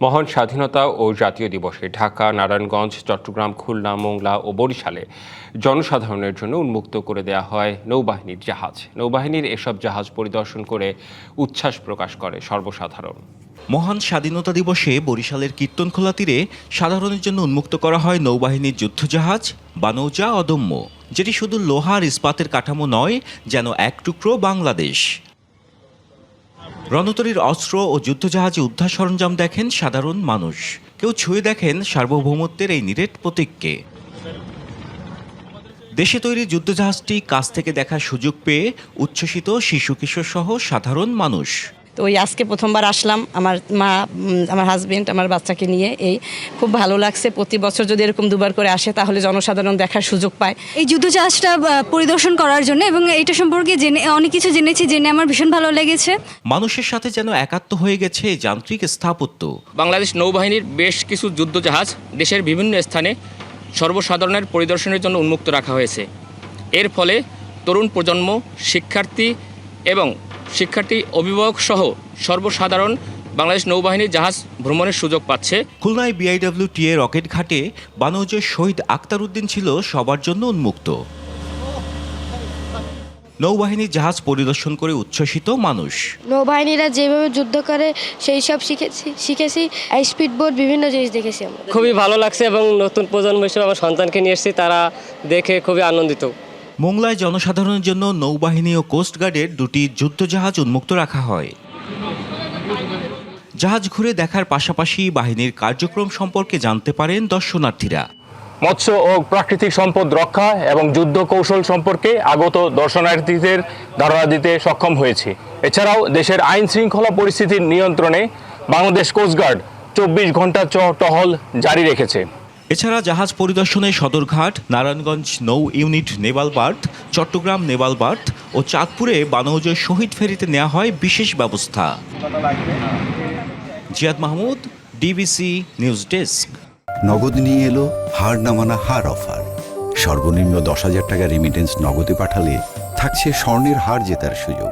মহান স্বাধীনতা ও জাতীয় দিবসে ঢাকা, নারায়ণগঞ্জ, চট্টগ্রাম, খুলনা, মোংলা ও বরিশালে জনসাধারণের জন্য উন্মুক্ত করে দেয়া হয় নৌবাহিনীর জাহাজ। নৌবাহিনীর এসব জাহাজ পরিদর্শন করে উচ্ছ্বাস প্রকাশ করে সর্বসাধারণ। মহান স্বাধীনতা দিবসে বরিশালের কীর্তনখোলা তীরে সাধারণের জন্য উন্মুক্ত করা হয় নৌবাহিনীর যুদ্ধজাহাজ বানৌজা অদম্য, যেটি শুধু লোহার ইস্পাতের কাঠামো নয়, যেন এক টুকরো বাংলাদেশ। রণতরীর অস্ত্র ও যুদ্ধজাহাজে উদ্ধার সরঞ্জাম দেখেন সাধারণ মানুষ, কেউ ছুঁয়ে দেখেন সার্বভৌমত্বের এই নিরেট প্রতীককে। দেশে তৈরি যুদ্ধজাহাজটি কাছ থেকে দেখার সুযোগ পেয়ে উচ্ছ্বসিত শিশু কিশোর সহ সাধারণ মানুষ। তো ওই আজকে প্রথমবার আসলাম, আমার মা, আমার হাজবেন্ড, আমার বাচ্চাকে নিয়ে। খুব ভালো লাগছে। প্রতি বছর যদি এরকম দুবার করে আসে তাহলে জনসাধারণ দেখার সুযোগ পায়। এই যুদ্ধজাহাজটা পরিদর্শন করার জন্য এবং এটা সম্পর্কে অনেক কিছু জেনে আমার ভীষণ ভালো লেগেছে। মানুষের সাথে যেন একাত্ম হয়ে গেছে যান্ত্রিক স্থাপত্য। বাংলাদেশ নৌবাহিনীর বেশ কিছু যুদ্ধজাহাজ দেশের বিভিন্ন স্থানে সর্বসাধারণের পরিদর্শনের জন্য উন্মুক্ত রাখা হয়েছে। এর ফলে তরুণ প্রজন্ম, শিক্ষার্থী অভিভাবক সহ সর্বসাধারণ বাংলাদেশ নৌবাহিনীর জাহাজ ভ্রমণের সুযোগ পাচ্ছে। খুলনায় BIWTA রকেট ঘাটে বানৌজের শহীদ আক্তার উদ্দিন ছিল সবার জন্য উন্মুক্ত। নৌবাহিনীর জাহাজ পরিদর্শন করে উচ্ছ্বসিত মানুষ। নৌবাহিনীরা যেভাবে যুদ্ধ করে সেই সব শিখেছি। স্পিড বোট, বিভিন্ন জিনিস দেখেছি আমরা। খুবই ভালো লাগছে এবং নতুন প্রজন্ম হিসেবে আমার সন্তানকে নিয়ে এসেছি, তারা দেখে খুবই আনন্দিত। মোংলায় জনসাধারণের জন্য নৌবাহিনী ও কোস্টগার্ডের দুটি যুদ্ধজাহাজ উন্মুক্ত রাখা হয়। জাহাজ ঘুরে দেখার পাশাপাশি বাহিনীর কার্যক্রম সম্পর্কে জানতে পারেন দর্শনার্থীরা। মৎস্য ও প্রাকৃতিক সম্পদ রক্ষা এবং যুদ্ধ কৌশল সম্পর্কে আগত দর্শনার্থীদের ধারণা দিতে সক্ষম হয়েছে। এছাড়াও দেশের আইন শৃঙ্খলা পরিস্থিতির নিয়ন্ত্রণে বাংলাদেশ কোস্টগার্ড 24 ঘন্টা টহল জারি রেখেছে। এছাড়া জাহাজ পরিদর্শনে সদরঘাট, নারায়ণগঞ্জ নৌ unit naval berth, Chattogram naval berth ও চাঁদপুরে বানৌজের শহীদ ফেরিতে নেওয়া হয় বিশেষ ব্যবস্থা। Ziad Mahmud, DBC news desk. নগদ নিয়ে এলো হার না মানা হার অফার। সর্বনিম্ন 10,000 টাকা রেমিটেন্স নগদে পাঠালে থাকছে স্বর্ণের হার জেতার সুযোগ।